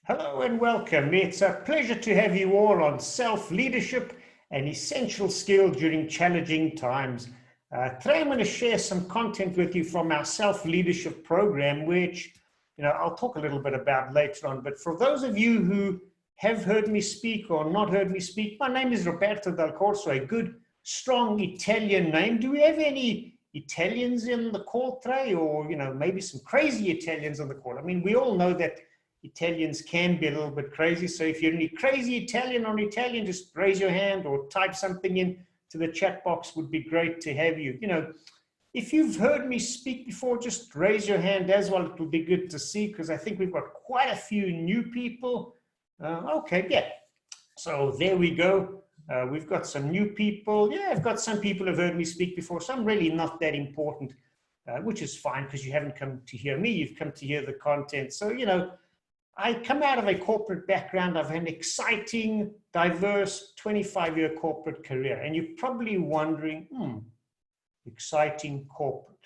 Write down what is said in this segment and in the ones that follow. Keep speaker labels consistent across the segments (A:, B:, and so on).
A: Hello and welcome. It's a pleasure to have you all on self-leadership, an essential skill during challenging times. Today I'm going to share some content with you from our self-leadership program, which I'll talk a little bit about later on. But for those of you who have heard me speak or not heard me speak, my name is Roberto Dal Corso, a good, strong Italian name. Do we have any Italians in the call today, or maybe some crazy Italians on the call? I mean, we all know that Italians can be a little bit crazy. So if you're any crazy Italian on Italian, just raise your hand or type something in to the chat box. Would be great to have you. If you've heard me speak before, just raise your hand as well. It will be good to see, because I think we've got quite a few new people. Okay, yeah. So there we go. We've got some new people. Yeah, I've got some people who've heard me speak before. Some really not that important, which is fine, because you haven't come to hear me. You've come to hear the content. So, I come out of a corporate background. I've had an exciting, diverse 25-year corporate career. And you're probably wondering, exciting corporate.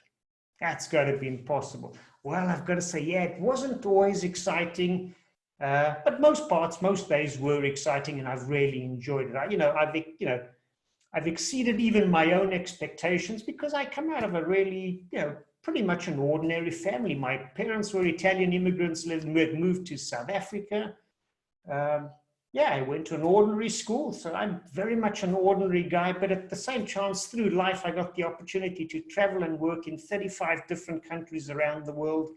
A: That's got to be impossible. Well, I've got to say, yeah, it wasn't always exciting, but most days were exciting, and I've really enjoyed it. I've exceeded even my own expectations, because I come out of a really, pretty much an ordinary family. My parents were Italian immigrants who had moved to South Africa. I went to an ordinary school, so I'm very much an ordinary guy, but at the same chance through life, I got the opportunity to travel and work in 35 different countries around the world,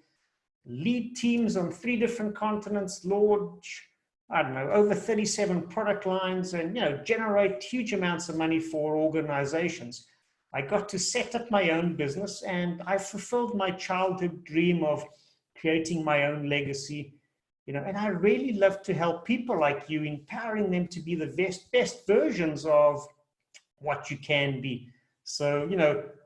A: lead teams on 3 different continents, launch, over 37 product lines, and, generate huge amounts of money for organizations. I got to set up my own business, and I fulfilled my childhood dream of creating my own legacy, and I really love to help people like you, empowering them to be the best versions of what you can be. So,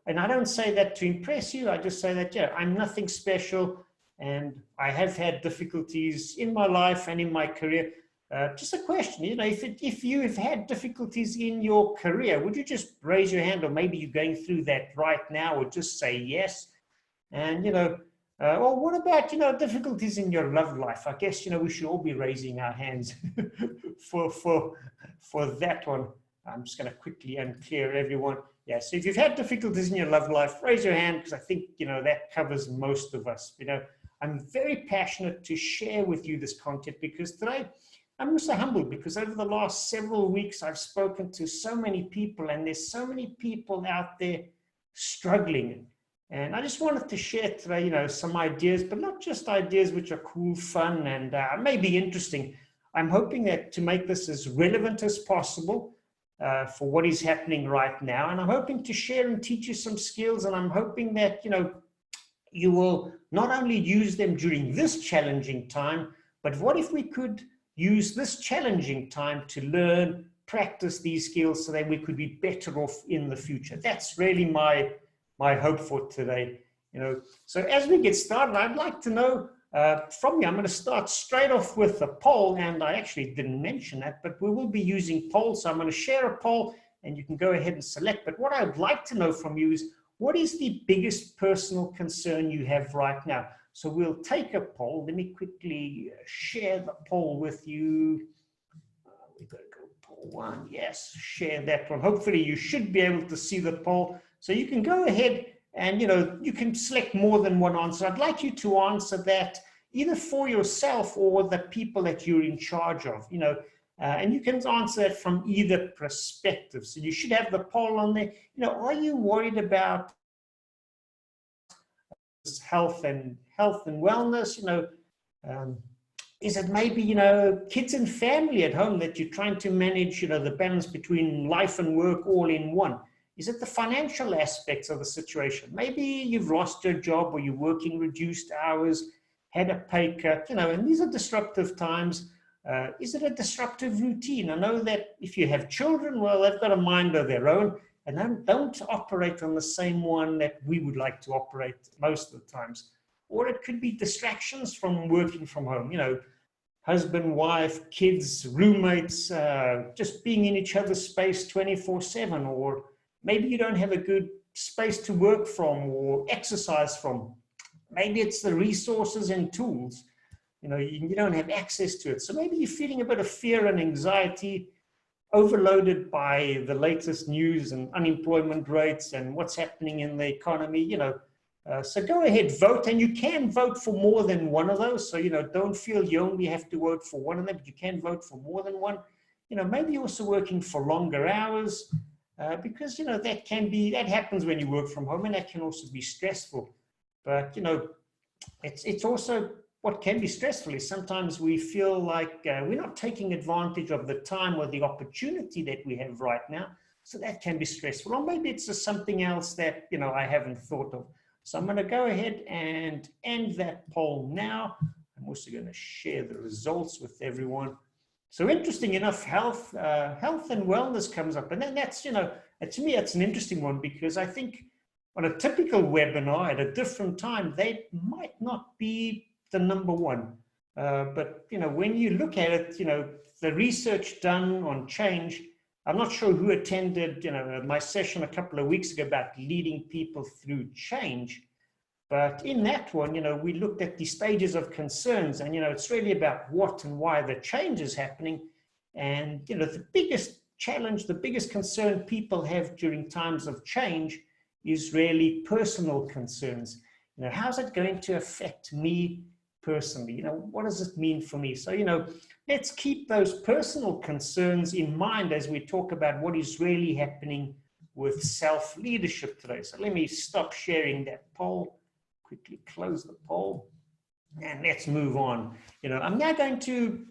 A: and I don't say that to impress you. I just say that, I'm nothing special, and I have had difficulties in my life and in my career. Just a question, if you have had difficulties in your career, would you just raise your hand, or maybe you're going through that right now, or just say yes? And, or what about, difficulties in your love life? I guess, we should all be raising our hands for that one. I'm just going to quickly unclear everyone. Yeah, so if you've had difficulties in your love life, raise your hand, because I think, that covers most of us. I'm very passionate to share with you this content, because today, I'm so humbled, because over the last several weeks, I've spoken to so many people, and there's so many people out there struggling. And I just wanted to share today, some ideas, but not just ideas which are cool, fun, and maybe interesting. I'm hoping that to make this as relevant as possible for what is happening right now. And I'm hoping to share and teach you some skills, and I'm hoping that, you will not only use them during this challenging time, but what if we could use this challenging time to learn, practice these skills, so that we could be better off in the future. That's really my hope for today. So as we get started, I'd like to know from you. I'm going to start straight off with a poll, and I actually didn't mention that, but we will be using polls. So I'm going to share a poll, and you can go ahead and select. But what I'd like to know from you is, what is the biggest personal concern you have right now? So we'll take a poll. Let me quickly share the poll with you. We've got to go poll 1. Yes, share that one. Hopefully you should be able to see the poll. So you can go ahead and, you can select more than one answer. I'd like you to answer that either for yourself or the people that you're in charge of, and you can answer that from either perspective. So you should have the poll on there. Are you worried about health and wellness? Is it maybe, kids and family at home that you're trying to manage, the balance between life and work all in one? Is it the financial aspects of the situation? Maybe you've lost your job, or you're working reduced hours, had a pay cut, and these are disruptive times. Is it a disruptive routine? I know that if you have children, well, they've got a mind of their own, and don't operate on the same one that we would like to operate most of the times. Or it could be distractions from working from home, husband, wife, kids, roommates, just being in each other's space 24/7, or maybe you don't have a good space to work from or exercise from. Maybe it's the resources and tools. you don't have access to it. So maybe you're feeling a bit of fear and anxiety, overloaded by the latest news and unemployment rates and what's happening in the economy. So go ahead, vote, and you can vote for more than one of those. So, don't feel you only have to vote for one of them, but you can vote for more than one. Maybe you're also working for longer hours, because, that happens when you work from home, and that can also be stressful. But, it's also what can be stressful is sometimes we feel like we're not taking advantage of the time or the opportunity that we have right now. So that can be stressful. Or maybe it's just something else that, I haven't thought of. So I'm going to go ahead and end that poll now. I'm also going to share the results with everyone. So interesting enough, health and wellness comes up. And then that's, to me, it's an interesting one, because I think on a typical webinar at a different time, they might not be the number one. But, when you look at it, the research done on change, I'm not sure who attended, my session a couple of weeks ago about leading people through change. But in that one, we looked at the stages of concerns, and, it's really about what and why the change is happening. And, the biggest challenge, the biggest concern people have during times of change is really personal concerns. How's it going to affect me personally? What does it mean for me? So, let's keep those personal concerns in mind as we talk about what is really happening with self-leadership today. So let me stop sharing that poll, quickly close the poll, and let's move on. I'm now going to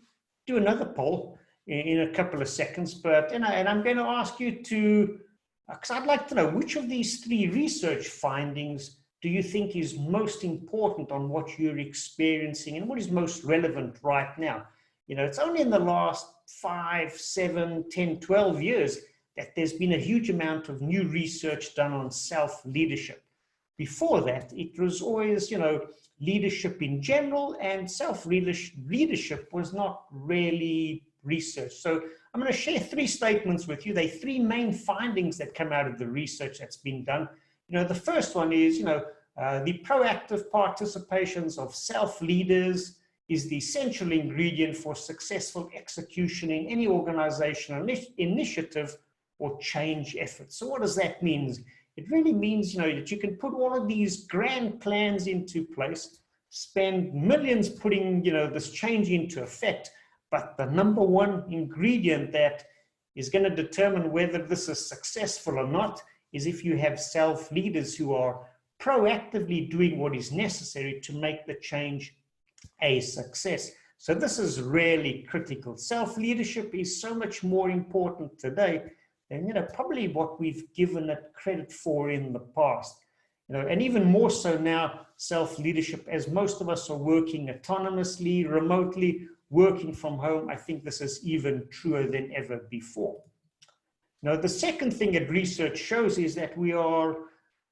A: do another poll in a couple of seconds, but, and I'm going to ask you to, because I'd like to know which of these three research findings do you think is most important on what you're experiencing and what is most relevant right now? It's only in the last 5, 7, 10, 12 years that there's been a huge amount of new research done on self-leadership. Before that, it was always, leadership in general, and self-leadership was not really researched. So I'm going to share three statements with you. They're three main findings that come out of the research that's been done. The first one is, the proactive participations of self-leaders is the essential ingredient for successful execution in any organizational initiative or change effort. So what does that mean? It really means, that you can put all of these grand plans into place, spend millions putting, this change into effect, but the number one ingredient that is going to determine whether this is successful or not is if you have self-leaders who are proactively doing what is necessary to make the change a success. So this is really critical. Self-leadership is so much more important today than, probably what we've given it credit for in the past. And even more so now, self-leadership, as most of us are working autonomously, remotely, working from home, I think this is even truer than ever before. Now, the second thing that research shows is that we are,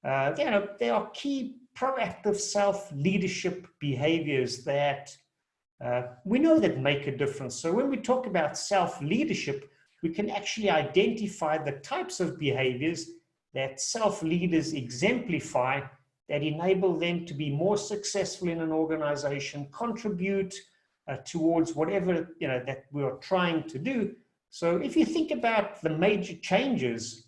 A: there are key proactive self-leadership behaviors that we know that make a difference. So when we talk about self-leadership, we can actually identify the types of behaviors that self-leaders exemplify that enable them to be more successful in an organization, contribute towards whatever that we are trying to do. So if you think about the major changes,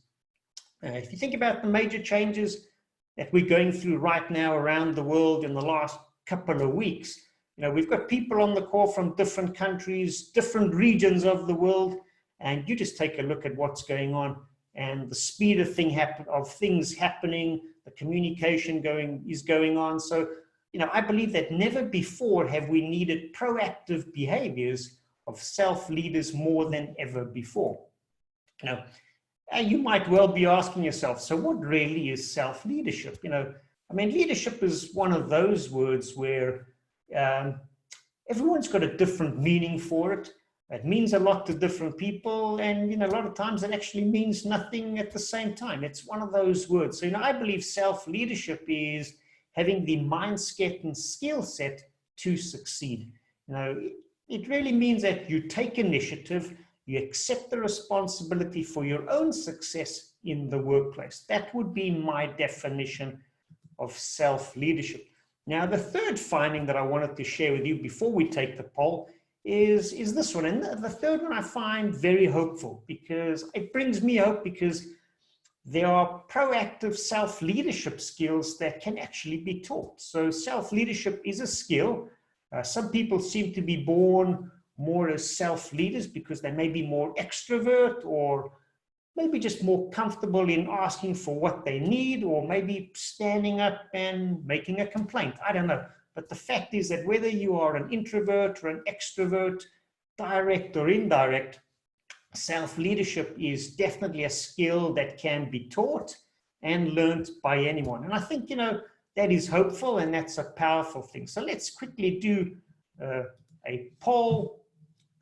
A: that we're going through right now around the world in the last couple of weeks, we've got people on the call from different countries, different regions of the world, and you just take a look at what's going on and the speed of things happening, the communication is going on. So, I believe that never before have we needed proactive behaviors of self-leaders more than ever before. Now, you might well be asking yourself, so what really is self-leadership? Leadership is one of those words where everyone's got a different meaning for it. It means a lot to different people, and a lot of times it actually means nothing at the same time. It's one of those words. So I believe self-leadership is having the mindset and skill set to succeed. It really means that you take initiative, you accept the responsibility for your own success in the workplace. That would be my definition of self-leadership. Now, the third finding that I wanted to share with you before we take the poll is this one. And the third one I find very hopeful, because it brings me hope, because there are proactive self-leadership skills that can actually be taught. So self-leadership is a skill. Some people seem to be born more as self-leaders because they may be more extrovert, or maybe just more comfortable in asking for what they need, or maybe standing up and making a complaint. I don't know. But the fact is that whether you are an introvert or an extrovert, direct or indirect, self-leadership is definitely a skill that can be taught and learned by anyone. And I think, that is hopeful, and that's a powerful thing. So let's quickly do a poll,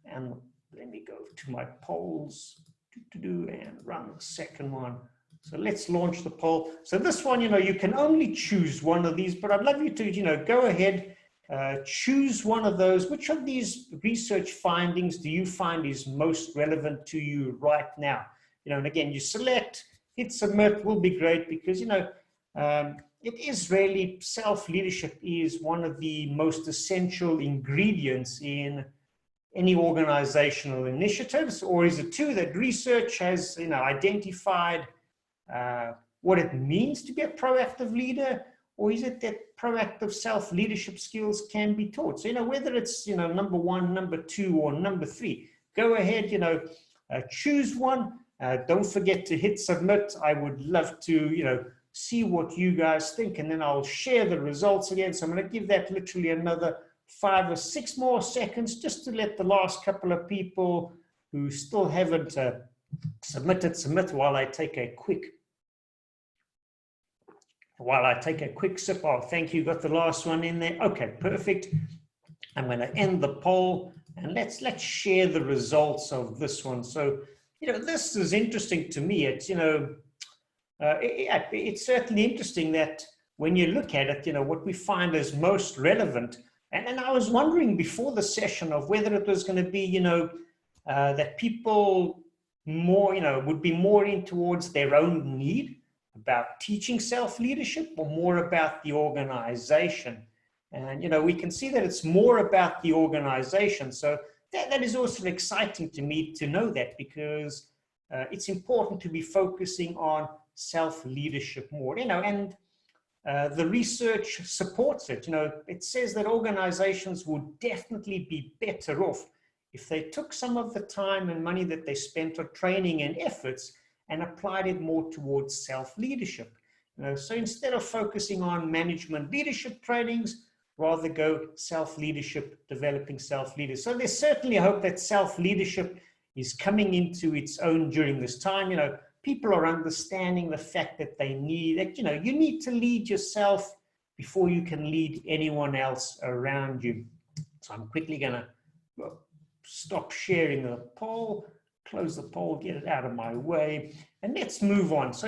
A: and let me go to my polls and run the second one. So let's launch the poll. So this one, you can only choose one of these, but I'd love you to, go ahead, choose one of those. Which of these research findings do you find is most relevant to you right now? And again, you select, hit submit will be great, because, it is really, self-leadership is one of the most essential ingredients in any organizational initiatives. Or is it too that research has identified what it means to be a proactive leader? Or is it that proactive self-leadership skills can be taught? So, whether it's, number one, number two, or number three, go ahead, choose one. Don't forget to hit submit. I would love to, see what you guys think, and then I'll share the results again. So I'm going to give that literally another 5 or 6 more seconds, just to let the last couple of people who still haven't submit while I take a quick sip. Oh, thank you. Got the last one in there. Okay, perfect. I'm going to end the poll, and let's share the results of this one. So, this is interesting to me. It's, it's certainly interesting that when you look at it, what we find is most relevant. And I was wondering before the session of whether it was going to be, that people more, would be more in towards their own need about teaching self-leadership, or more about the organization. And, we can see that it's more about the organization. So that is also exciting to me to know that, because it's important to be focusing on self-leadership more, and the research supports it. It says that organizations would definitely be better off if they took some of the time and money that they spent on training and efforts and applied it more towards self-leadership. So instead of focusing on management leadership trainings, rather go self-leadership, developing self-leaders. So there's certainly hope that self-leadership is coming into its own during this time. People are understanding the fact that they need, that, you need to lead yourself before you can lead anyone else around you. So I'm quickly going to stop sharing the poll, close the poll, get it out of my way, and let's move on. So,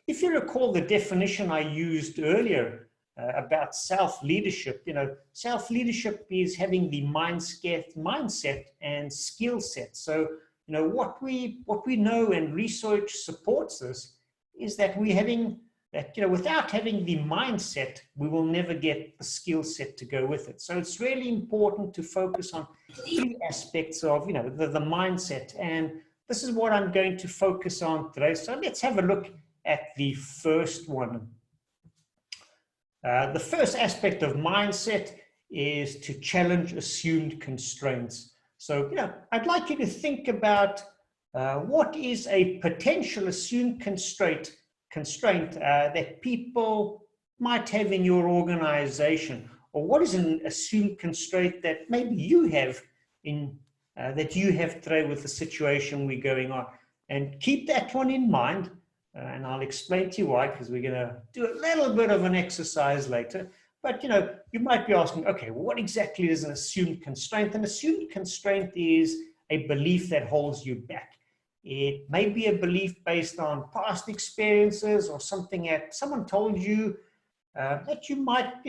A: if you recall the definition I used earlier about self-leadership, self-leadership is having the mindset and skill set. So, what we know, and research supports this, is that without having the mindset, we will never get the skill set to go with it. So it's really important to focus on 3 aspects of, the mindset. And this is what I'm going to focus on today. So let's have a look at the first one. The first aspect of mindset is to challenge assumed constraints. So, I'd like you to think about what is a potential assumed constraint that people might have in your organization, or what is an assumed constraint that maybe you have today with the situation we're going on. And keep that one in mind, and I'll explain to you why, because we're going to do a little bit of an exercise later. But, you might be asking, okay, well, what exactly is an assumed constraint? An assumed constraint is a belief that holds you back. It may be a belief based on past experiences, or something that someone told you that you might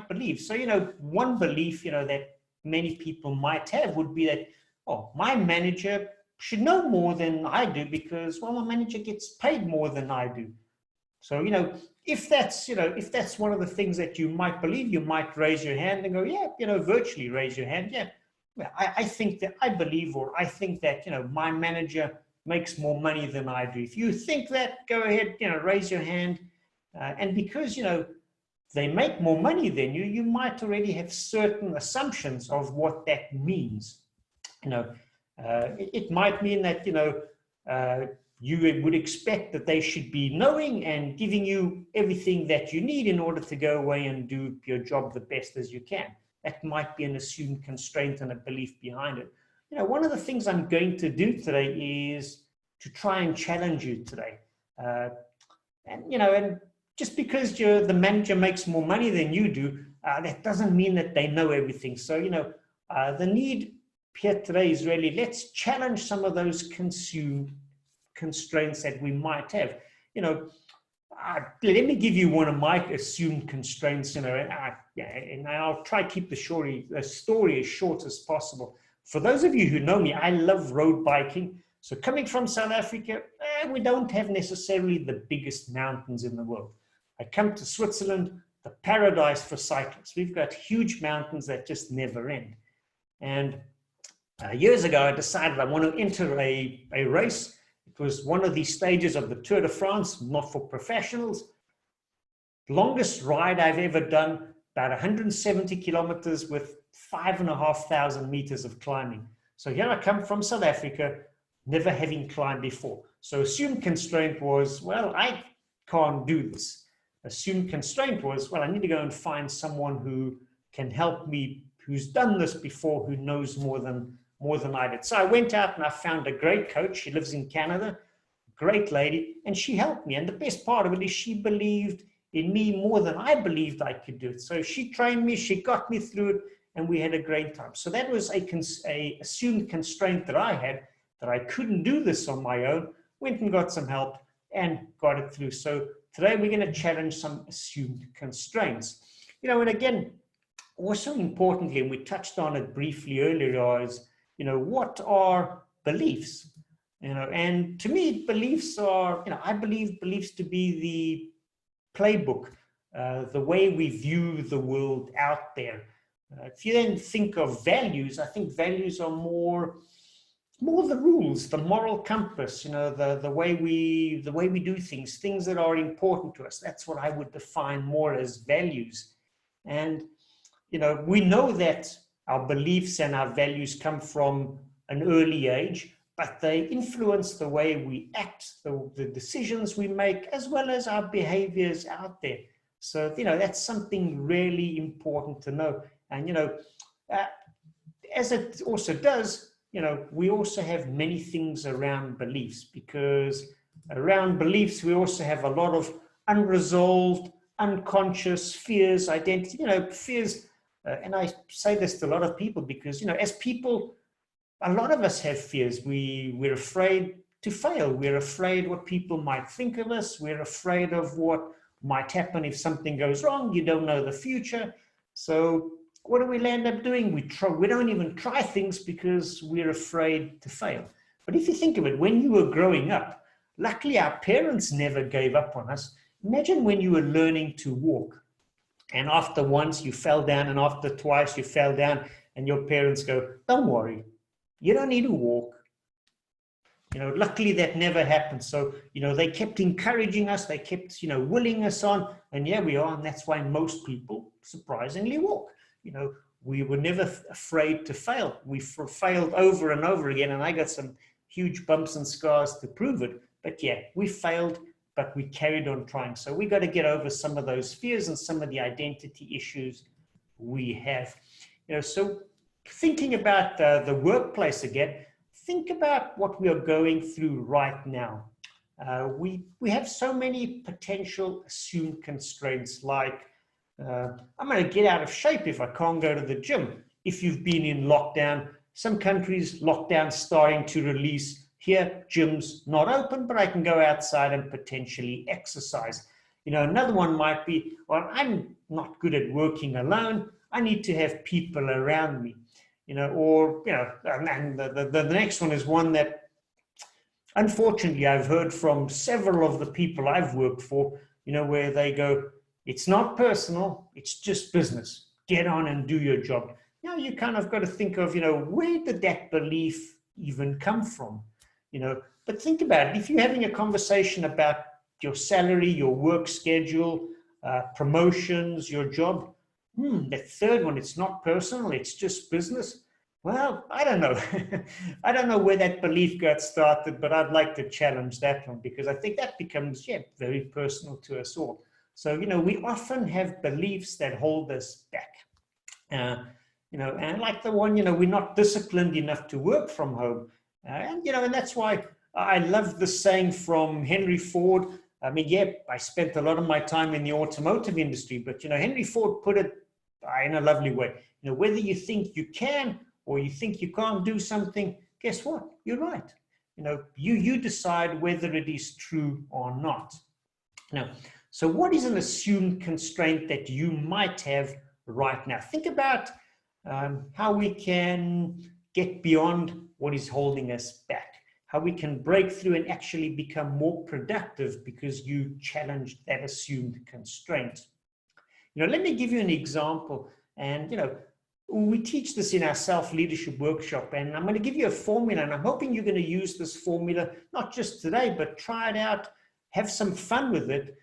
A: believe. So, one belief, that many people might have would be that, oh, my manager should know more than I do, because, well, my manager gets paid more than I do. So, if that's one of the things that you might believe, you might raise your hand and go, yeah, virtually raise your hand. Yeah, well, I think that I believe, or I think that, my manager makes more money than I do. If you think that, go ahead, raise your hand. And because, they make more money than you, you might already have certain assumptions of what that means. It might mean that, you would expect that they should be knowing and giving you everything that you need in order to go away and do your job the best as you can. That might be an assumed constraint and a belief behind it. One of the things I'm going to do today is to try and challenge you today. And just because the manager makes more money than you do, that doesn't mean that they know everything. So, the need here today is really, let's challenge some of those constraints that we might have. Let me give you one of my assumed constraints, and I'll try to keep the story as short as possible. For those of you who know me, I love road biking. So coming from South Africa, we don't have necessarily the biggest mountains in the world. I come to Switzerland, the paradise for cyclists. We've got huge mountains that just never end. And years ago, I decided I want to enter a race. It was one of these stages of the Tour de France, not for professionals. Longest ride I've ever done, about 170 kilometers with 5,500 meters of climbing. So here I come from South Africa, never having climbed before. So assumed constraint was, well, I can't do this. Assumed constraint was, well, I need to go and find someone who can help me, who's done this before, who knows more than I did. So I went out and I found a great coach. She lives in Canada, great lady, and she helped me. And the best part of it is she believed in me more than I believed I could do it. So she trained me, she got me through it, and we had a great time. So that was a assumed constraint that I had, that I couldn't do this on my own. Went and got some help and got it through. So today we're going to challenge some assumed constraints. And again, also importantly, and we touched on it briefly earlier, is, what are beliefs? And to me, beliefs are, I believe beliefs to be the playbook, the way we view the world out there. If you then think of values, I think values are more the rules, the moral compass, the way we do things that are important to us. That's what I would define more as values. And, we know that our beliefs and our values come from an early age, but they influence the way we act, the decisions we make, as well as our behaviors out there. So, that's something really important to know. And, as it also does, we also have many things around beliefs, because around beliefs, we also have a lot of unresolved, unconscious fears, identity, fears. And I say this to a lot of people because, as people, a lot of us have fears. We're afraid to fail. We're afraid what people might think of us. We're afraid of what might happen if something goes wrong. You don't know the future. So what do we end up doing? We don't even try things because we're afraid to fail. But if you think of it, when you were growing up, luckily our parents never gave up on us. Imagine when you were learning to walk, and after once you fell down, and after twice you fell down, and your parents go, don't worry, you don't need to walk. Luckily that never happened. So, they kept encouraging us, they kept, willing us on, and here we are. And that's why most people surprisingly walk. We were never afraid to fail. We failed over and over again, and I got some huge bumps and scars to prove it. But yeah, we failed, but we carried on trying. So we got to get over some of those fears and some of the identity issues we have. So thinking about the workplace again, think about what we are going through right now. We have so many potential assumed constraints, like I'm going to get out of shape if I can't go to the gym. If you've been in lockdown, some countries, lockdown starting to release. Here, gyms not open, but I can go outside and potentially exercise. Another one might be, well, I'm not good at working alone. I need to have people around me. And the next one is one that, unfortunately, I've heard from several of the people I've worked for. where they go, it's not personal, it's just business. Get on and do your job. You kind of got to think of, where did that belief even come from? But think about it. If you're having a conversation about your salary, your work schedule, promotions, your job, that third one, it's not personal, it's just business. Well, I don't know. I don't know where that belief got started, but I'd like to challenge that one, because I think that becomes, very personal to us all. So, we often have beliefs that hold us back. And like the one, we're not disciplined enough to work from home. And that's why I love the saying from Henry Ford. I mean, I spent a lot of my time in the automotive industry, but, Henry Ford put it in a lovely way. Whether you think you can or you think you can't do something, guess what? You're right. You decide whether it is true or not. Now, so what is an assumed constraint that you might have right now? Think about how we can get beyond what is holding us back, how we can break through and actually become more productive because you challenged that assumed constraint. Let me give you an example. And, we teach this in our self-leadership workshop, and I'm going to give you a formula, and I'm hoping you're going to use this formula, not just today, but try it out, have some fun with it,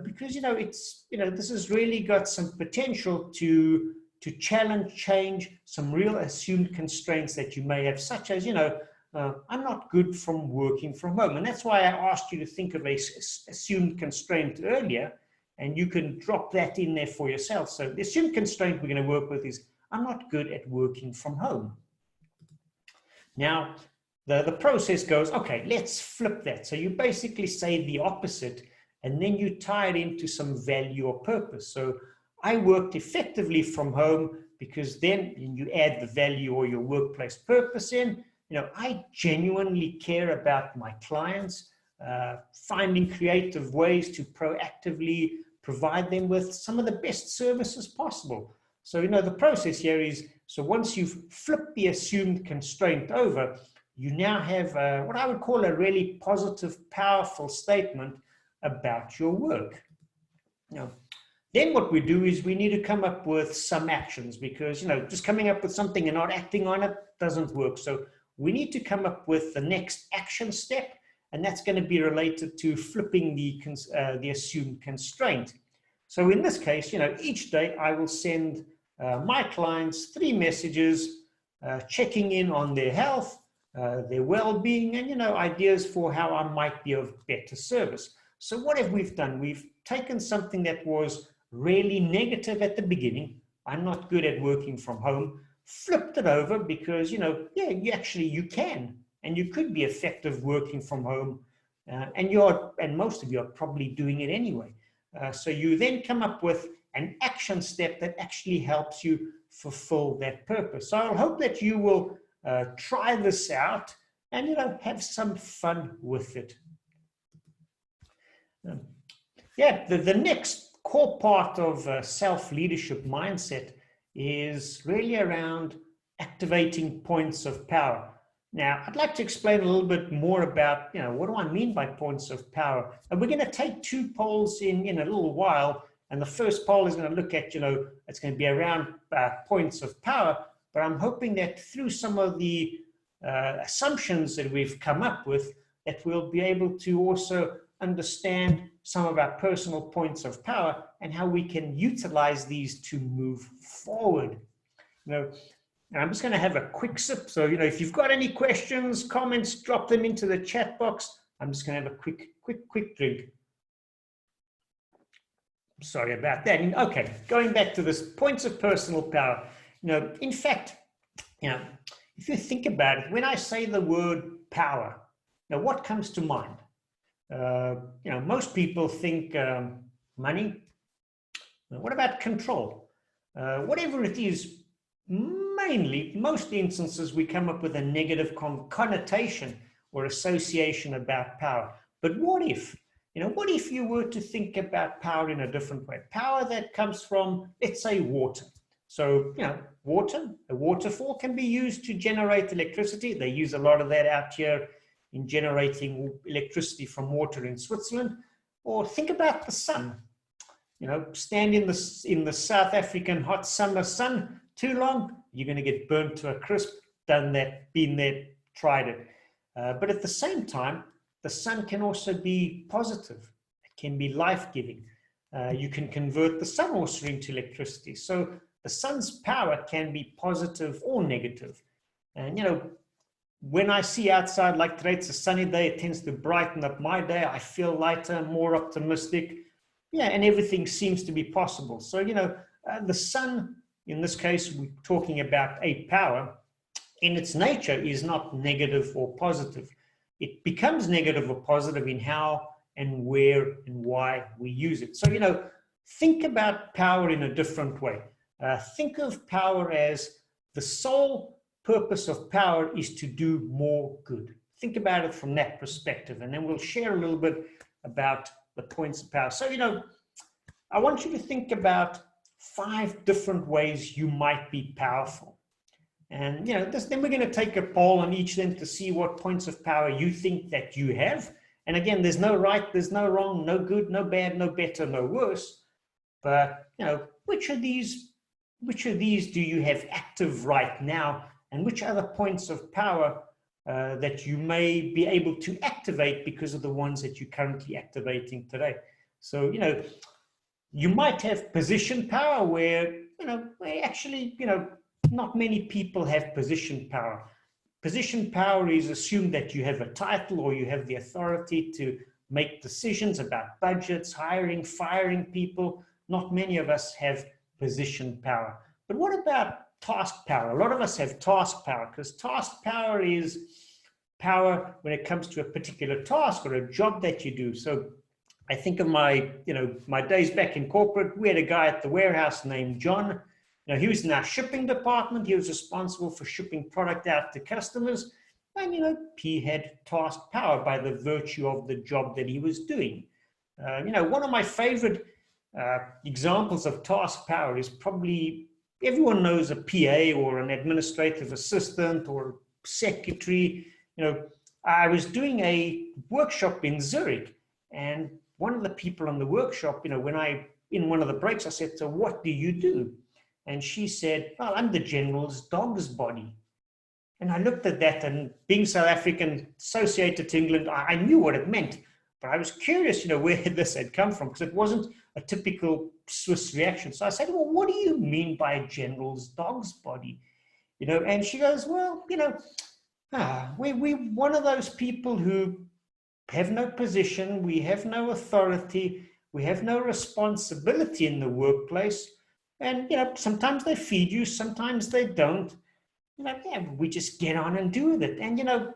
A: because, this has really got some potential to challenge, change some real assumed constraints that you may have, such as, I'm not good from working from home. And that's why I asked you to think of a assumed constraint earlier, and you can drop that in there for yourself. So the assumed constraint we're going to work with is, I'm not good at working from home. Now, the process goes, okay, let's flip that. So you basically say the opposite, and then you tie it into some value or purpose. So I worked effectively from home because then you add the value or your workplace purpose in. I genuinely care about my clients, finding creative ways to proactively provide them with some of the best services possible. So, the process here is, so once you've flipped the assumed constraint over, you now have what I would call a really positive, powerful statement about your work. Then what we do is we need to come up with some actions, because, just coming up with something and not acting on it doesn't work. So we need to come up with the next action step, and that's going to be related to flipping the assumed constraint. So in this case, each day I will send my clients 3 messages checking in on their health, their well-being, and, ideas for how I might be of better service. So what have we done? We've taken something that was really negative at the beginning. I'm not good at working from home. Flipped it over because, you can, and you could be effective working from home. And most of you are probably doing it anyway. So you then come up with an action step that actually helps you fulfill that purpose. So I hope that you will try this out and, have some fun with it. The next core part of self-leadership mindset is really around activating points of power. Now, I'd like to explain a little bit more about, what do I mean by points of power? And we're going to take 2 polls in a little while. And the first poll is going to look at, it's going to be around points of power. But I'm hoping that through some of the assumptions that we've come up with, that we'll be able to also understand some of our personal points of power and how we can utilize these to move forward. I'm just going to have a quick sip. So, if you've got any questions, comments, drop them into the chat box. I'm just going to have a quick drink. Sorry about that. Okay, going back to this points of personal power. In fact, if you think about it, when I say the word power, what comes to mind? Most people think money. What about control? Whatever it is, mainly, most instances, we come up with a negative connotation or association about power. But what if? What if you were to think about power in a different way? Power that comes from, let's say, water. So, water, a waterfall can be used to generate electricity. They use a lot of that out here in generating electricity from water in Switzerland. Or think about the sun. You know, stand in the South African hot summer sun too long, you're going to get burnt to a crisp. Done that, been there, tried it. But at the same time, the sun can also be positive. It can be life-giving. You can convert the sun also into electricity. So the sun's power can be positive or negative. And, you know, when I see outside, like today, it's a sunny day, it tends to brighten up my day. I feel lighter, more optimistic. Yeah, and everything seems to be possible. So, you know, the sun, in this case, we're talking about a power, in its nature is not negative or positive. It becomes negative or positive in how and where and why we use it. So, you know, think about power in a different way. Think of power as the sole purpose of power is to do more good. Think about it from that perspective, and then we'll share a little bit about the points of power. So, you know, I want you to think about 5 different ways you might be powerful. And, you know, then we're going to take a poll on each of them to see what points of power you think that you have. And again, there's no right, there's no wrong, no good, no bad, no better, no worse. But, you know, which of these do you have active right now? And which other points of power that you may be able to activate because of the ones that you're currently activating today? So, you know, you might have position power where, you know, where actually, you know, not many people have position power. Position power is assumed that you have a title or you have the authority to make decisions about budgets, hiring, firing people. Not many of us have position power. But what about task power? A lot of us have task power, because task power is power when it comes to a particular task or a job that you do. So I think of my days back in corporate. We had a guy at the warehouse named John. Now, he was in our shipping department. He was responsible for shipping product out to customers. And, you know, he had task power by the virtue of the job that he was doing. You know, one of my favorite examples of task power is probably, everyone knows a PA or an administrative assistant or secretary. You know, I was doing a workshop in Zurich, and one of the people on the workshop, you know, in one of the breaks, I said, "So what do you do?" And she said, "Well, I'm the general's dog's body." And I looked at that, and being South African, associated to England, I knew what it meant. But I was curious, you know, where this had come from, because it wasn't a typical Swiss reaction. So I said, "Well, what do you mean by a general's dog's body?" You know, and she goes, "Well, you know, we're one of those people who have no position, we have no authority, we have no responsibility in the workplace. And, you know, sometimes they feed you, sometimes they don't. You know, yeah, we just get on and do with it. And, you know,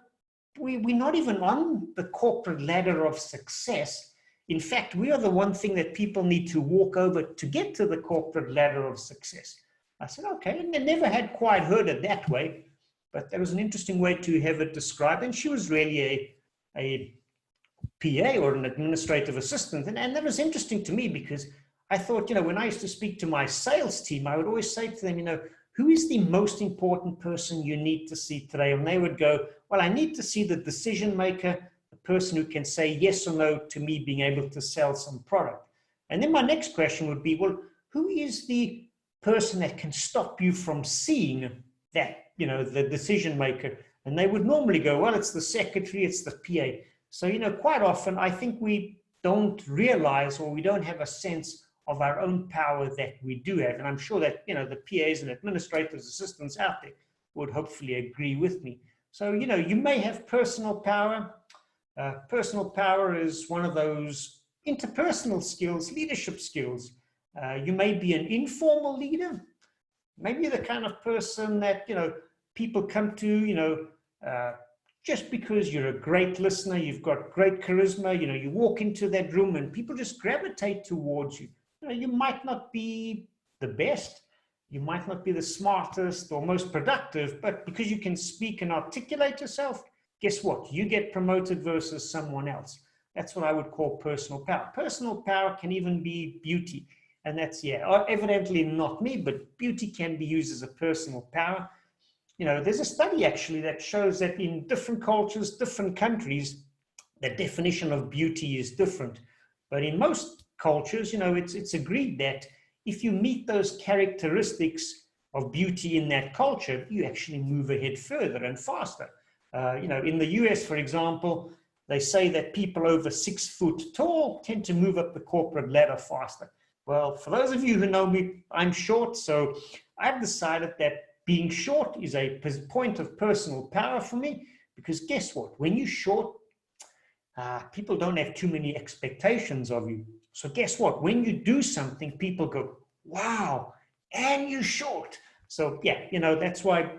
A: we're not even on the corporate ladder of success. In fact, we are the one thing that people need to walk over to get to the corporate ladder of success." I said, okay, and I never had quite heard it that way, but that was an interesting way to have it described. And she was really a PA or an administrative assistant. And that was interesting to me, because I thought, you know, when I used to speak to my sales team, I would always say to them, you know, who is the most important person you need to see today? And they would go, well, I need to see the decision maker, the person who can say yes or no to me being able to sell some product. And then my next question would be, well, who is the person that can stop you from seeing that, you know, the decision maker? And they would normally go, well, it's the secretary, it's the PA. So, you know, quite often I think we don't realize, or we don't have a sense of our own power that we do have. And I'm sure that, you know, the PAs and administrators, assistants out there would hopefully agree with me. So, you know, you may have personal power. Personal power is one of those interpersonal skills, leadership skills. You may be an informal leader. Maybe the kind of person that, you know, people come to, you know, just because you're a great listener, you've got great charisma, you know, you walk into that room and people just gravitate towards you. You know, you might not be the best, you might not be the smartest or most productive, but because you can speak and articulate yourself, guess what? You get promoted versus someone else. That's what I would call personal power. Personal power can even be beauty. And that's, yeah, evidently not me, but beauty can be used as a personal power. You know, there's a study actually that shows that in different cultures, different countries, the definition of beauty is different. But in most cultures, it's agreed that if you meet those characteristics of beauty in that culture, you actually move ahead further and faster. In the US, for example, they say that people over 6 foot tall tend to move up the corporate ladder faster. Well, for those of you who know me, I'm short, so I've decided that being short is a point of personal power for me, because guess what? When you're short, people don't have too many expectations of you. So guess what? When you do something, people go, wow, and you're short. So yeah, that's why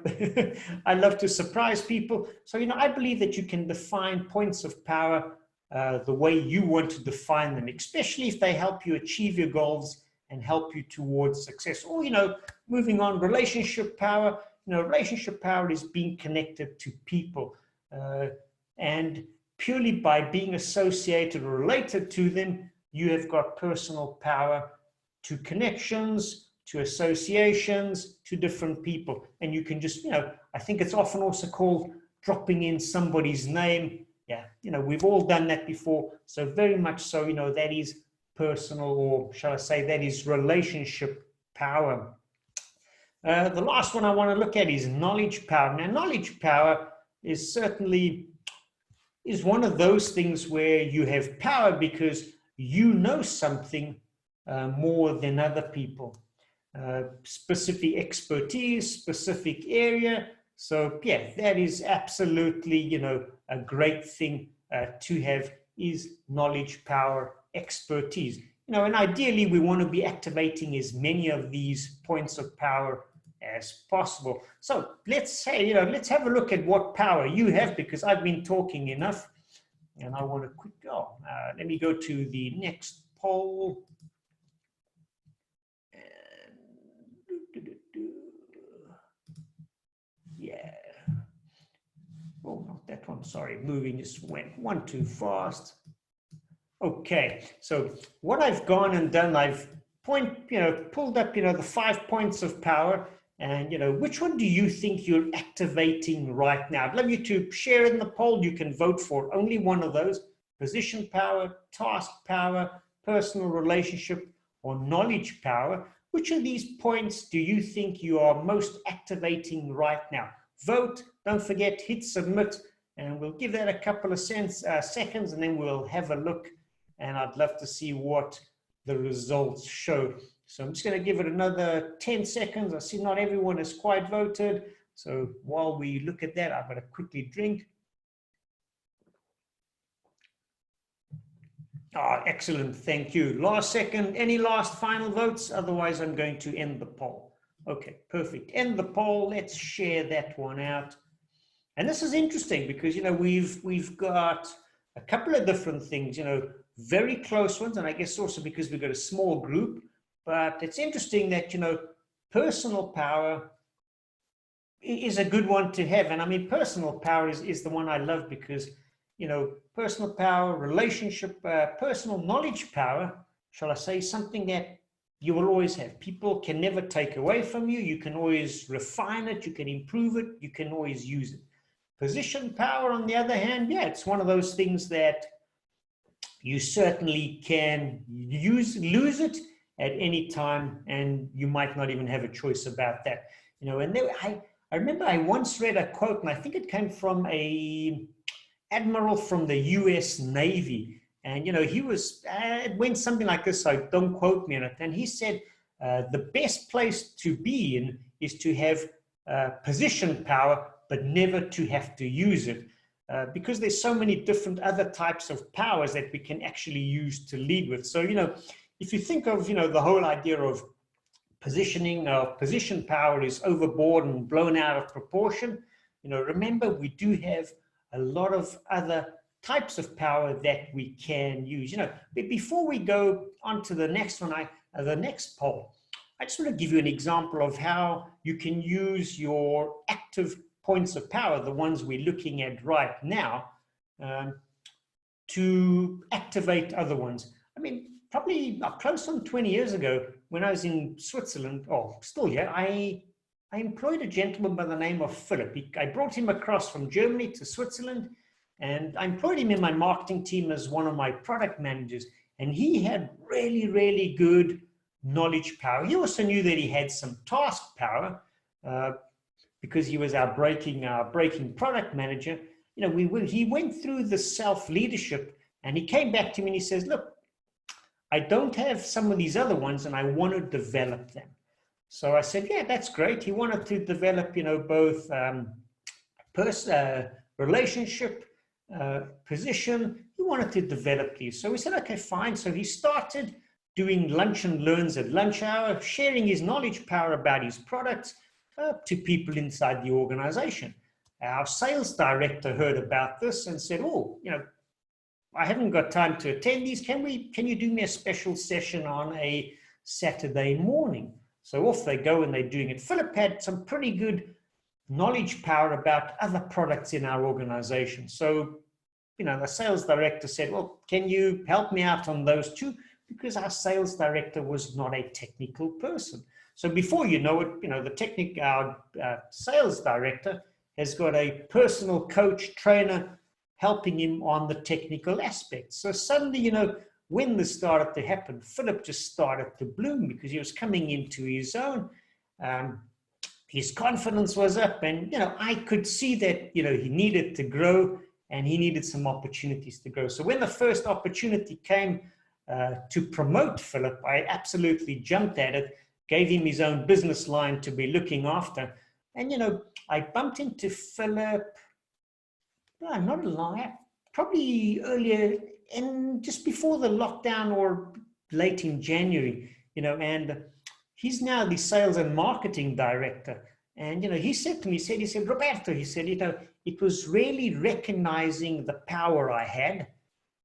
A: I love to surprise people. So, I believe that you can define points of power the way you want to define them, especially if they help you achieve your goals and help you towards success. Or, moving on, relationship power. Relationship power is being connected to people. And purely by being associated or related to them, you have got personal power to connections, to associations, to different people. And you can just, I think it's often also called dropping in somebody's name. Yeah, we've all done that before. So very much so, that is personal, or shall I say, that is relationship power. The last one I want to look at is knowledge power. Now, knowledge power is certainly one of those things where you have power because you know something more than other people. Specific expertise, specific area. So yeah, that is absolutely, a great thing to have, is knowledge, power, expertise. And ideally we want to be activating as many of these points of power as possible. So let's say, let's have a look at what power you have, because I've been talking enough and I want to go. Let me go to the next poll. Yeah. Oh, not that one. Sorry, moving just went one too fast. Okay, so what I've gone and done, I've pulled up, the 5 points of power, and which one do you think you're activating right now? I'd love you to share in the poll. You can vote for only one of those: position power, task power, personal relationship, or knowledge power. Which of these points do you think you are most activating right now? Vote. Don't forget, hit submit, and we'll give that a couple of seconds, and then we'll have a look. And I'd love to see what the results show. So I'm just going to give it another 10 seconds. I see not everyone has quite voted. So while we look at that, I'm going to quickly drink. Oh, excellent. Thank you. Last second, any last final votes? Otherwise, I'm going to end the poll. Okay, perfect. End the poll. Let's share that one out. And this is interesting because, we've got a couple of different things, very close ones. And I guess also because we've got a small group, but it's interesting that, personal power is a good one to have. And I mean, personal power is the one I love because, personal power, relationship, personal knowledge power, shall I say, something that you will always have. People can never take away from you. You can always refine it. You can improve it. You can always use it. Position power, on the other hand, yeah, it's one of those things that you certainly can lose it at any time, and you might not even have a choice about that. And there, I remember I once read a quote, and I think it came from a admiral from the US Navy. And, he was, it went something like this, so don't quote me on it. And he said, the best place to be in is to have position power, but never to have to use it. Because there's so many different other types of powers that we can actually use to lead with. So, if you think of, the whole idea of positioning, position power is overboard and blown out of proportion, remember we do have a lot of other types of power that we can use. But before we go on to the next one, the next poll, I just want to give you an example of how you can use your active points of power, the ones we're looking at right now, to activate other ones. I mean, probably close on 20 years ago, when I was in Switzerland, still here, I employed a gentleman by the name of Philip. I brought him across from Germany to Switzerland, and I employed him in my marketing team as one of my product managers. And he had really, really good knowledge power. He also knew that he had some task power because he was our breaking product manager. You know, he went through the self-leadership, and he came back to me and he says, look, I don't have some of these other ones and I want to develop them. So I said, yeah, that's great. He wanted to develop, you know, both relationship, position. He wanted to develop these. So we said, okay, fine. So he started doing lunch and learns at lunch hour, sharing his knowledge power about his products to people inside the organization. Our sales director heard about this and said, oh, you know, I haven't got time to attend these. Can you do me a special session on a Saturday morning? So off they go and they're doing it. Philip had some pretty good knowledge power about other products in our organization. So, you know, the sales director said, well, can you help me out on those two? Because our sales director was not a technical person. So before you know it, you know, our sales director has got a personal coach, trainer, helping him on the technical aspects. So suddenly, you know, when this started to happen, Philip just started to bloom because he was coming into his own. His confidence was up, and, you know, I could see that, you know, he needed to grow and he needed some opportunities to grow. So when the first opportunity came to promote Philip, I absolutely jumped at it, gave him his own business line to be looking after. And, you know, I bumped into Philip, not a lie, probably earlier, and just before the lockdown or late in January, you know, and he's now the sales and marketing director. And, you know, he said to me, he said, Roberto, he said, you know, it was really recognizing the power I had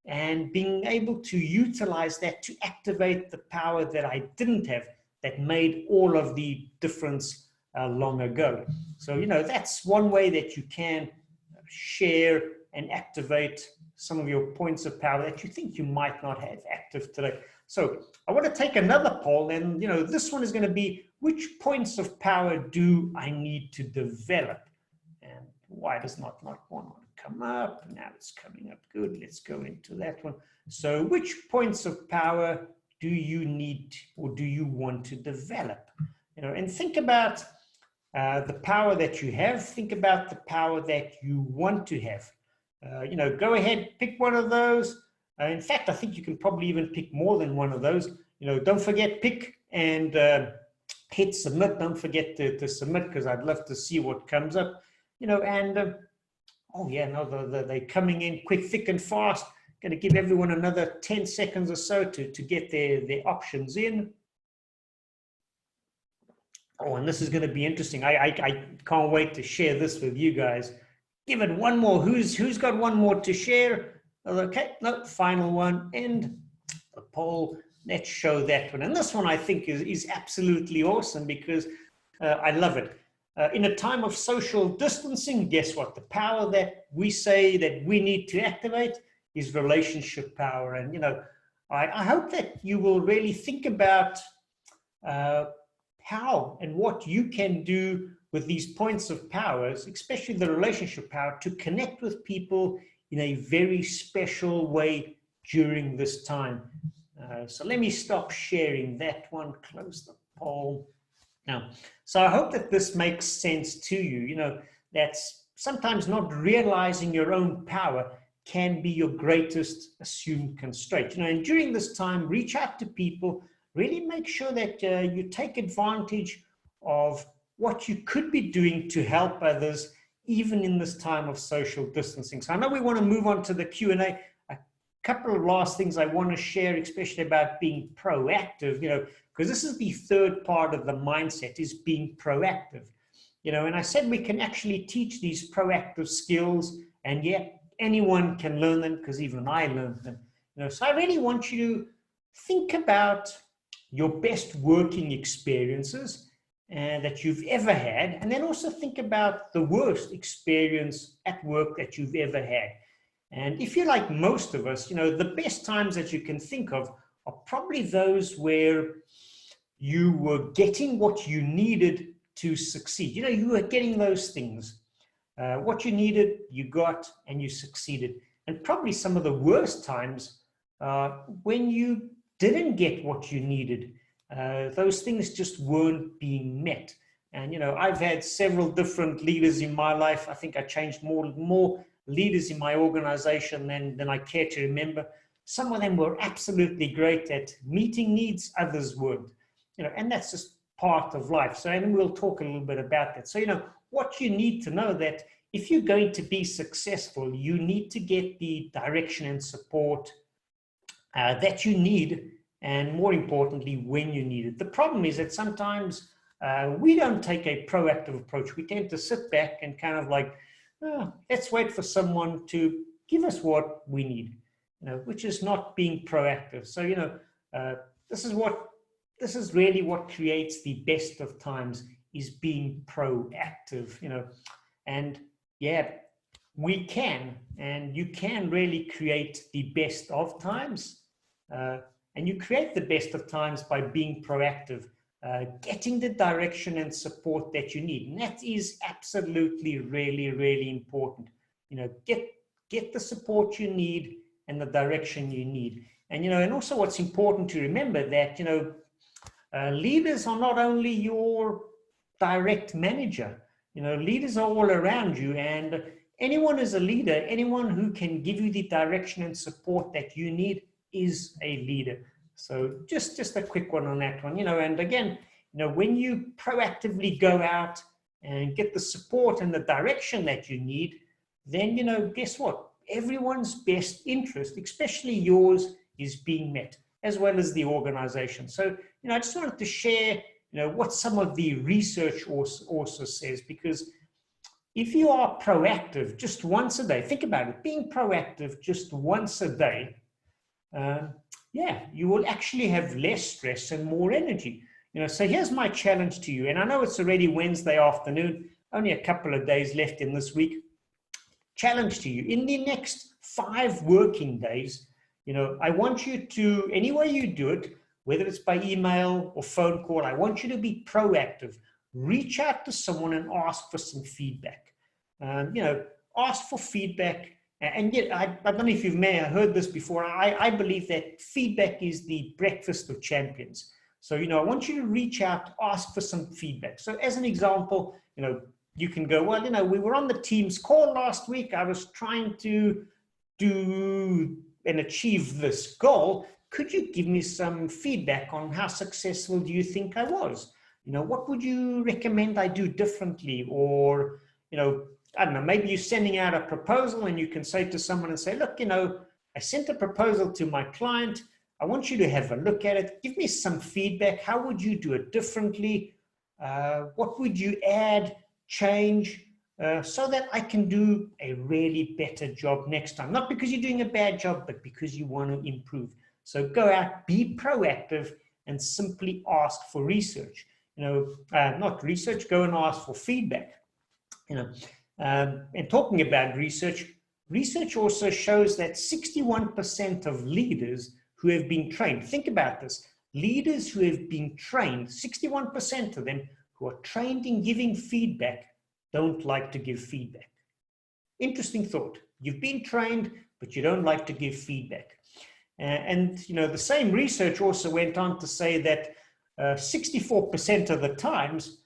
A: and being able to utilize that to activate the power that I didn't have that made all of the difference long ago. So, you know, that's one way that you can share and activate some of your points of power that you think you might not have active today. So I want to take another poll, and, you know, this one is going to be, which points of power do I need to develop? And why does not one want to come up? Now it's coming up. Good. Let's go into that one. So which points of power do you need or do you want to develop? You know, and think about the power that you have. Think about the power that you want to have. You know, go ahead, pick one of those. In fact, I think you can probably even pick more than one of those. You know, don't forget, pick and hit submit. Don't forget to submit, because I'd love to see what comes up. You know, and oh yeah, no, they're coming in quick, thick, and fast. Going to give everyone another 10 seconds or so to get their options in. Oh, and this is going to be interesting. I can't wait to share this with you guys. Give it one more. Who's got one more to share? Okay, no, final one. And the poll. Let's show that one. And this one I think is absolutely awesome, because I love it. In a time of social distancing, guess what? The power that we say that we need to activate is relationship power. And, you know, I hope that you will really think about how and what you can do with these points of powers, especially the relationship power, to connect with people in a very special way during this time. So let me stop sharing that one, close the poll. Now, so I hope that this makes sense to you. You know, that's sometimes not realizing your own power can be your greatest assumed constraint. You know, and during this time, reach out to people, really make sure that you take advantage of what you could be doing to help others, even in this time of social distancing. So I know we want to move on to the Q&A. A couple of last things I want to share, especially about being proactive, you know, because this is the third part of the mindset, is being proactive. You know, and I said we can actually teach these proactive skills, and yet anyone can learn them, because even I learned them. You know, so I really want you to think about your best working experiences that you've ever had, and then also think about the worst experience at work that you've ever had. And if you're like most of us, you know, the best times that you can think of are probably those where you were getting what you needed to succeed. You know, you were getting those things. What you needed, you got, and you succeeded. And probably some of the worst times when you didn't get what you needed. Those things just weren't being met. And, I've had several different leaders in my life. I think I changed more leaders in my organization than I care to remember. Some of them were absolutely great at meeting needs, others weren't. And that's just part of life. So, and we'll talk a little bit about that. So, what you need to know that if you're going to be successful, you need to get the direction and support that you need, and more importantly, when you need it. The problem is that sometimes we don't take a proactive approach. We tend to sit back and kind of like, oh, let's wait for someone to give us what we need, which is not being proactive. So, this is really what creates the best of times, is being proactive, and yeah, we can, and you can really create the best of times. And you create the best of times by being proactive, getting the direction and support that you need. And that is absolutely really, really important. Get the support you need and the direction you need. And, and also what's important to remember that, leaders are not only your direct manager. Leaders are all around you, and anyone is a leader. Anyone who can give you the direction and support that you need is a leader. So just a quick one on that one, and again, when you proactively go out and get the support and the direction that you need, then, guess what? Everyone's best interest, especially yours, is being met, as well as the organization. So, I just wanted to share, what some of the research also says, because if you are proactive just once a day, think about it, being proactive just once a day, you will actually have less stress and more energy. So here's my challenge to you, and I know it's already Wednesday afternoon, only a couple of days left in this week. Challenge to you, in the next 5 working days, I want you to, any way you do it, whether it's by email or phone call, I want you to be proactive. Reach out to someone and ask for some feedback. Ask for feedback. And yet, I don't know if you've heard this before. I believe that feedback is the breakfast of champions. So, I want you to reach out, ask for some feedback. So as an example, you can go, well, we were on the Teams call last week. I was trying to do and achieve this goal. Could you give me some feedback on how successful do you think I was? What would you recommend I do differently? Or, I don't know, maybe you're sending out a proposal and you can say to someone and say, look, I sent a proposal to my client. I want you to have a look at it. Give me some feedback. How would you do it differently? What would you add, change, so that I can do a really better job next time? Not because you're doing a bad job, but because you want to improve. So go out, be proactive, and simply ask for research. Not research, go and ask for feedback. And talking about research also shows that 61% of leaders who have been trained, think about this, leaders who have been trained, 61% of them who are trained in giving feedback don't like to give feedback. Interesting thought. You've been trained, but you don't like to give feedback. And the same research also went on to say that 64% of the times,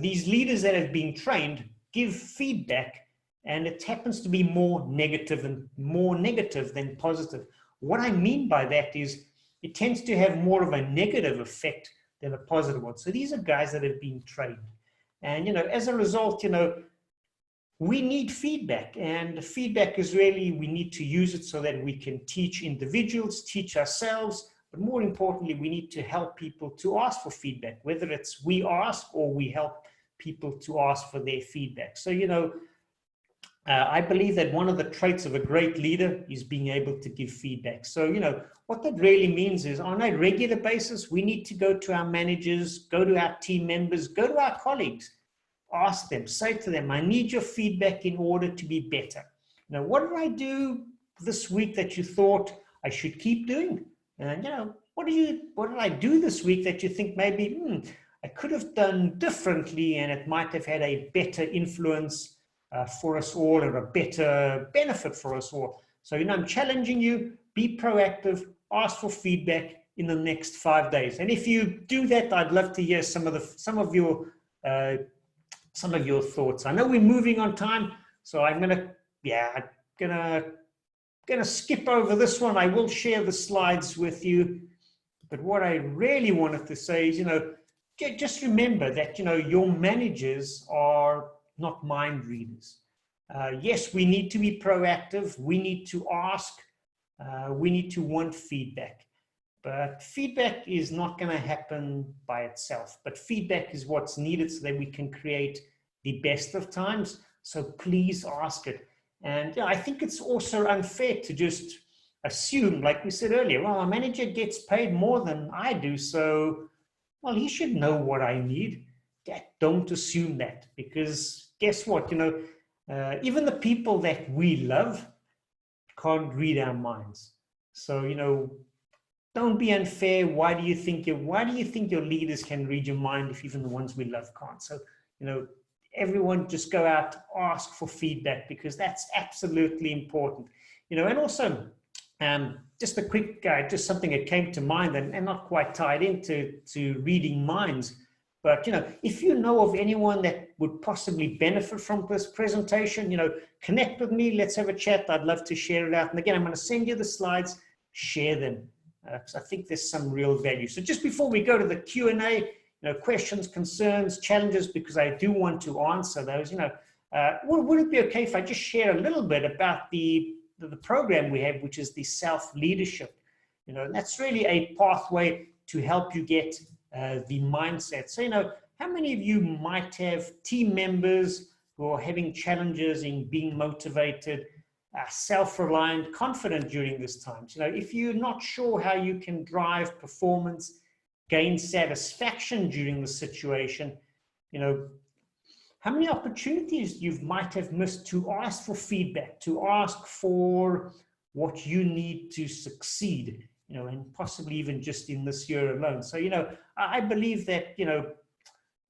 A: these leaders that have been trained give feedback, and it happens to be more negative than positive. What I mean by that is it tends to have more of a negative effect than a positive one. So these are guys that have been trained. And, as a result, we need feedback, and feedback is really, we need to use it so that we can teach individuals, teach ourselves, but more importantly, we need to help people to ask for feedback, whether it's we ask or we help people to ask for their feedback. So, I believe that one of the traits of a great leader is being able to give feedback. So, what that really means is on a regular basis, we need to go to our managers, go to our team members, go to our colleagues, ask them, say to them, I need your feedback in order to be better. What did I do this week that you thought I should keep doing? And, what did I do this week that you think maybe, I could have done differently, and it might have had a better influence for us all, or a better benefit for us all. So, I'm challenging you, be proactive, ask for feedback in the next 5 days. And if you do that, I'd love to hear some of your thoughts. I know we're moving on time, so I'm gonna skip over this one. I will share the slides with you. But what I really wanted to say is, just remember that, your managers are not mind readers. Yes, we need to be proactive. We need to ask. We need to want feedback. But feedback is not going to happen by itself. But feedback is what's needed so that we can create the best of times. So please ask it. And I think it's also unfair to just assume, like we said earlier, well, a manager gets paid more than I do, so, well, he should know what I need. Don't assume that, because guess what? Even the people that we love can't read our minds. So, don't be unfair. Why do you think your leaders can read your mind if even the ones we love can't? So, everyone just go out, ask for feedback, because that's absolutely important. And also, just a quick, just something that came to mind and not quite tied into reading minds. But, if you know of anyone that would possibly benefit from this presentation, connect with me. Let's have a chat. I'd love to share it out. And again, I'm going to send you the slides, share them, because I think there's some real value. So just before we go to the Q&A, questions, concerns, challenges, because I do want to answer those, would it be okay if I just share a little bit about the program we have, which is the self-leadership? That's really a pathway to help you get the mindset. So, how many of you might have team members who are having challenges in being motivated, self-reliant, confident during this time? If you're not sure how you can drive performance, gain satisfaction during the situation, how many opportunities you might have missed to ask for feedback, to ask for what you need to succeed, and possibly even just in this year alone. So, I believe that,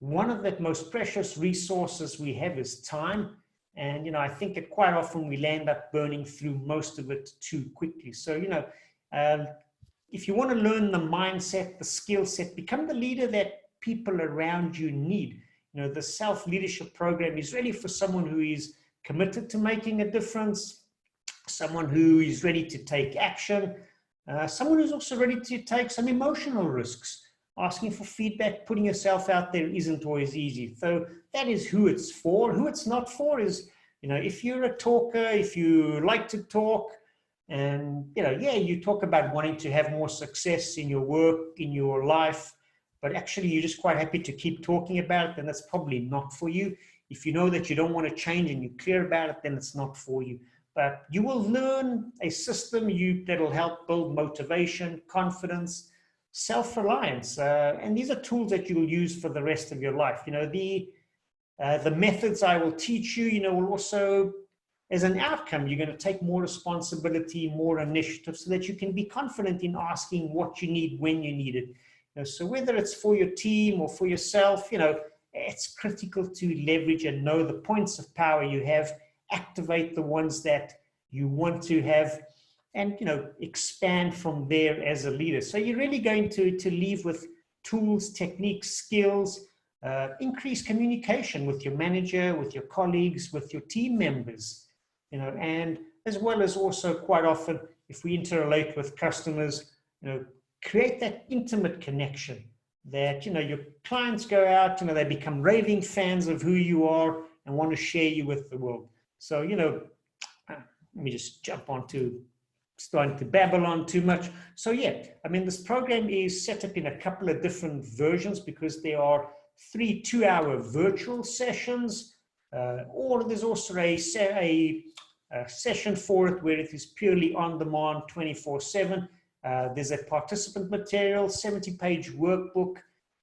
A: one of the most precious resources we have is time. And, I think that quite often we land up burning through most of it too quickly. So, if you want to learn the mindset, the skill set, become the leader that people around you need. The self-leadership program is really for someone who is committed to making a difference, someone who is ready to take action, someone who's also ready to take some emotional risks. Asking for feedback, putting yourself out there isn't always easy. So that is who it's for. Who it's not for is, if you're a talker, if you like to talk, and, you talk about wanting to have more success in your work, in your life, but actually you're just quite happy to keep talking about it, then that's probably not for you. If you know that you don't want to change and you're clear about it, then it's not for you. But you will learn a system that'll help build motivation, confidence, self-reliance. And these are tools that you'll use for the rest of your life. The methods I will teach you, will also, as an outcome, you're going to take more responsibility, more initiative, so that you can be confident in asking what you need when you need it. So whether it's for your team or for yourself, it's critical to leverage and know the points of power you have, activate the ones that you want to have, and expand from there as a leader. So you're really going to leave with tools, techniques, skills, increase communication with your manager, with your colleagues, with your team members, and as well as also quite often, if we interrelate with customers, create that intimate connection that, your clients go out, they become raving fans of who you are and want to share you with the world. So, let me just jump onto starting to babble on too much. So this program is set up in a couple of different versions, because there are 3 2-hour virtual sessions, or there's also a session for it where it is purely on demand 24/7. There's a participant material, 70-page workbook.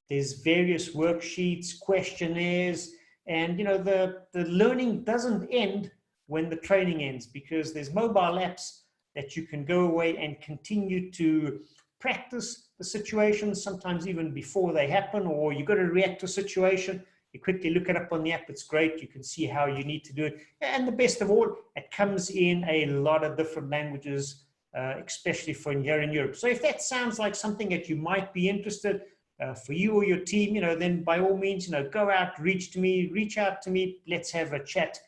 A: There's various worksheets, questionnaires, and the learning doesn't end when the training ends, because there's mobile apps that you can go away and continue to practice the situations, sometimes even before they happen, or you've got to react to a situation. You quickly look it up on the app. It's great. You can see how you need to do it. And the best of all, it comes in a lot of different languages, especially for here in Europe. So if that sounds like something that you might be interested for you or your team, then by all means, go out, reach out to me. Let's have a chat.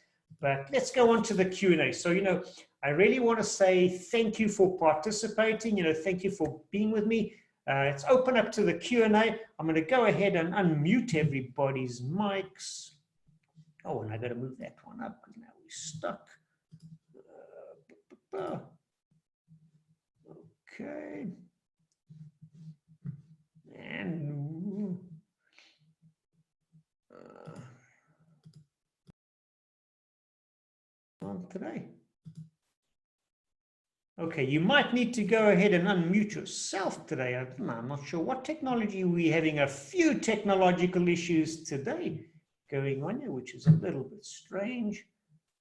A: But let's go on to the Q&A. So, I really want to say thank you for participating. Thank you for being with me. Let's open up to the Q&A. I'm going to go ahead and unmute everybody's mics. Oh, and I got to move that one up because now we're stuck. Okay. And on today. Okay, you might need to go ahead and unmute yourself today. I'm not sure what technology we're having. A few technological issues today going on here, which is a little bit strange.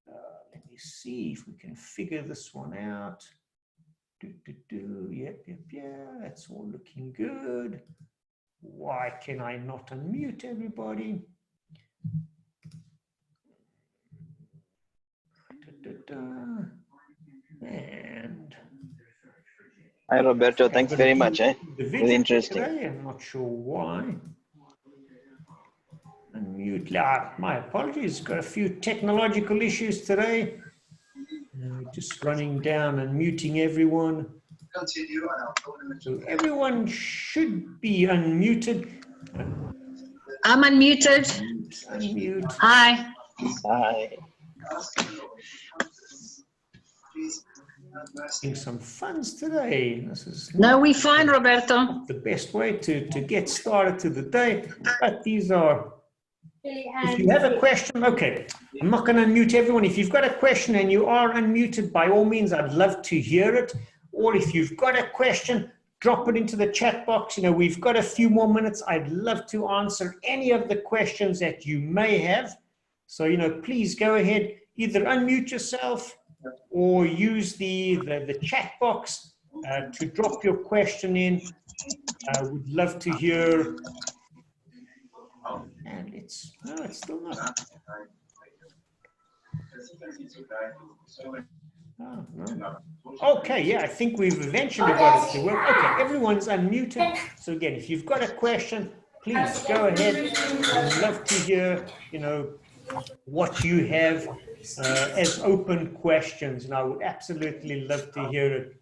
A: Let me see if we can figure this one out. Yep, that's all looking good. Why can I not unmute everybody? And
B: hi, Roberto. Thanks very much. Very interesting.
A: Today. I'm not sure why. Unmute. My apologies. Got a few technological issues today. Just running down and muting everyone. So everyone should be unmuted.
C: I'm unmuted.
A: Unmute.
C: Hi.
B: Hi.
A: Some funds today. This is
C: No, we fine, Roberto.
A: the best way to get started to the day. But these are, if you have a question, okay, I'm not going to unmute everyone. If you've got a question and you are unmuted, by all means, I'd love to hear it. Or if you've got a question, drop it into the chat box. We've got a few more minutes. I'd love to answer any of the questions that you may have. So, please go ahead, either unmute yourself or use the chat box to drop your question in. I would love to hear. And it's still not. Oh, no. Okay, yeah, I think we've eventually got it to work. Okay, everyone's unmuted. So again, if you've got a question, please go ahead. I'd love to hear, what you have as open questions, and I would absolutely love to hear it.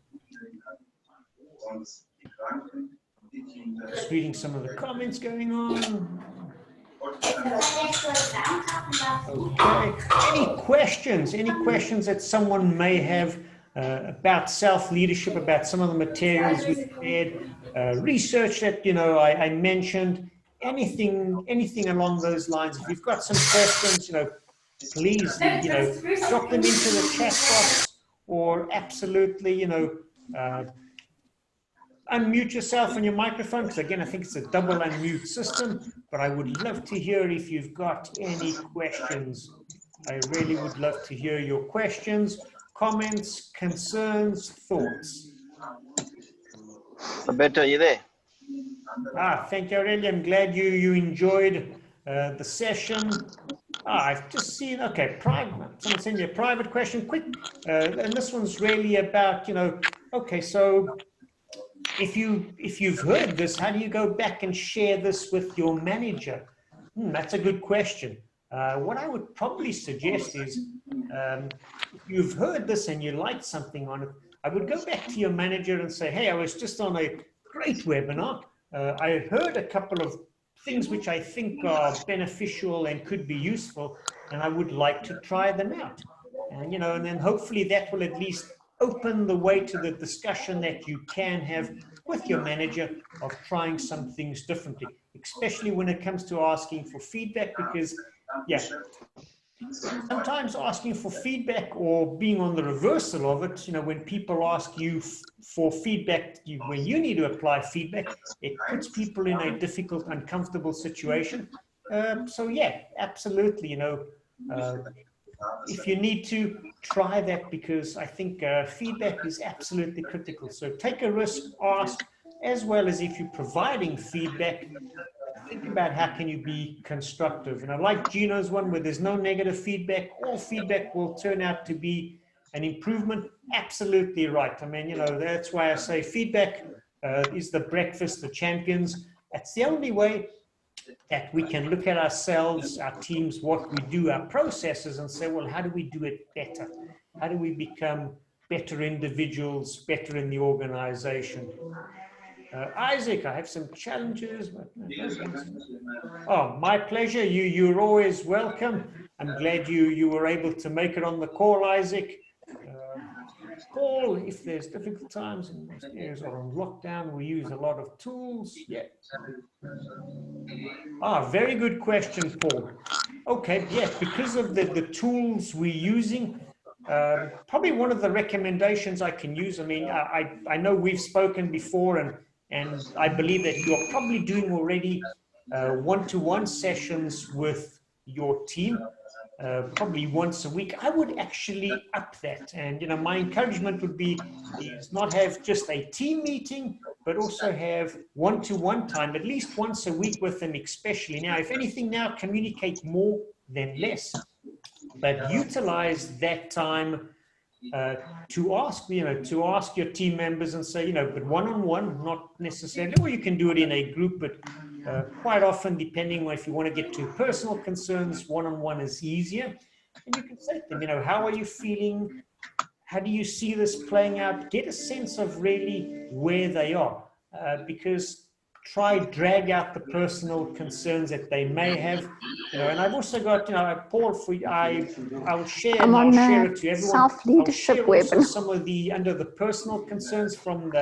A: Just reading some of the comments going on. Okay. Any questions that someone may have about self-leadership, about some of the materials we've shared, research that, I mentioned, anything along those lines. If you've got some questions, please, drop them into the chat box, or absolutely, unmute yourself on your microphone, because again, I think it's a double unmute system, but I would love to hear if you've got any questions. I really would love to hear your questions, comments, concerns, thoughts.
B: Roberto, are you there?
A: Thank you, Aurelia. I'm glad you enjoyed the session. I've just seen, okay, someone sent you a private question, quick, and this one's really about, okay, so if you've heard this, how do you go back and share this with your manager? That's a good question. What I would probably suggest is, if you've heard this and you like something on it, I would go back to your manager and say, hey, I was just on a great webinar. I heard a couple of things which I think are beneficial and could be useful, and I would like to try them out. And, and then hopefully that will at least open the way to the discussion that you can have with your manager of trying some things differently, especially when it comes to asking for feedback, because, yeah, sometimes asking for feedback or being on the reversal of it, when people ask you for feedback, when you need to apply feedback, it puts people in a difficult, uncomfortable situation. So yeah, absolutely, if you need to, try that, because I think feedback is absolutely critical. So take a risk, ask, as well as if you're providing feedback, think about how can you be constructive. And I like Gino's one where there's no negative feedback. All feedback will turn out to be an improvement. Absolutely right. I mean, that's why I say feedback is the breakfast of champions. That's the only way that we can look at ourselves, our teams, what we do, our processes, and say, well, how do we do it better? How do we become better individuals, better in the organization? Isaac, I have some challenges. Oh, my pleasure. You're always welcome. I'm glad you were able to make it on the call, Isaac. Call if there's difficult times and most areas are on lockdown. We use a lot of tools. Yeah. Very good question, Paul. Okay, yeah, because of the tools we're using, probably one of the recommendations I can use. I mean, I know we've spoken before, and I believe that you're probably doing already one-to-one sessions with your team. Probably once a week. I would actually up that, and my encouragement would be is not have just a team meeting, but also have one-to-one time at least once a week with them, especially now. If anything, now communicate more than less, but utilize that time to ask your team members and say, but one-on-one, not necessarily, or you can do it in a group, but quite often, depending on if you want to get to personal concerns, one-on-one is easier. And you can say to them, how are you feeling? How do you see this playing out? Get a sense of really where they are, because drag out the personal concerns that they may have. And I've also got, Paul, I'll share, and I'll share it to everyone.
D: Self-leadership webinar.
A: Some of the, under the personal concerns from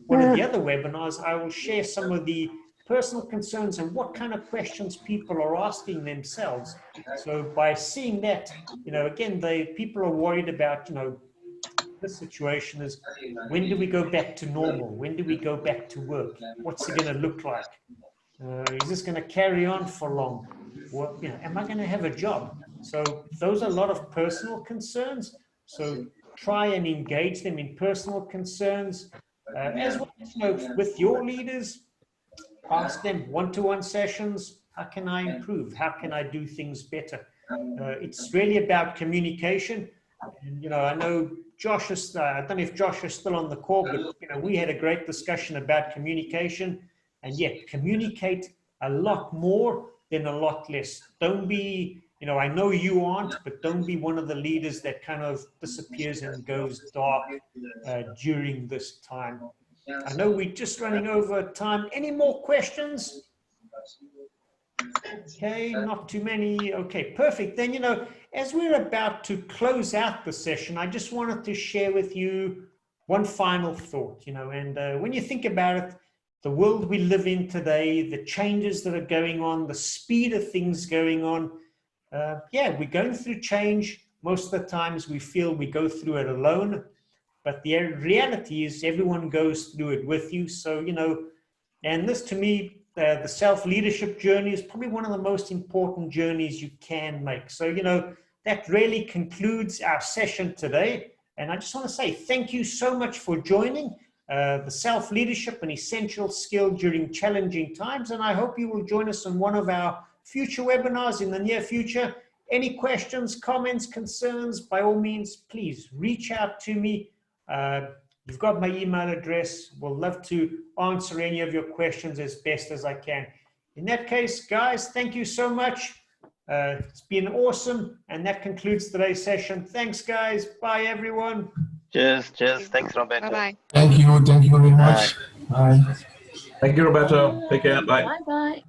A: one of the other webinars, I will share some of the personal concerns and what kind of questions people are asking themselves. So by seeing that, again, people are worried about, this situation is, when do we go back to normal? When do we go back to work? What's it going to look like? Is this going to carry on for long? What, am I going to have a job? So those are a lot of personal concerns. So try and engage them in personal concerns, as well as, with your leaders. Ask them one-to-one sessions. How can I improve? How can I do things better? It's really about communication. And, I know Josh is, I don't know if Josh is still on the call, but, we had a great discussion about communication, and yet communicate a lot more than a lot less. Don't be, I know you aren't, but don't be one of the leaders that kind of disappears and goes dark during this time. I know we're just running over time. Any more questions? Okay, not too many. Okay, perfect. Then, as we're about to close out the session, I just wanted to share with you one final thought, and when you think about it, the world we live in today, the changes that are going on, the speed of things going on, we're going through change. Most of the times we feel we go through it alone, but the reality is everyone goes through it with you. So, and this to me, the self-leadership journey is probably one of the most important journeys you can make. So, that really concludes our session today. And I just want to say thank you so much for joining the self-leadership, an essential skill during challenging times. And I hope you will join us on one of our future webinars in the near future. Any questions, comments, concerns, by all means, please reach out to me. You've got my email address. We'll love to answer any of your questions as best as I can. In that case, guys, thank you so much. It's been awesome. And that concludes today's session. Thanks, guys. Bye, everyone.
B: Cheers. Thanks, Roberto.
E: Bye-bye.
F: Thank you very much. Bye.
G: Thank you, Roberto. Take care. Bye.
C: Bye-bye.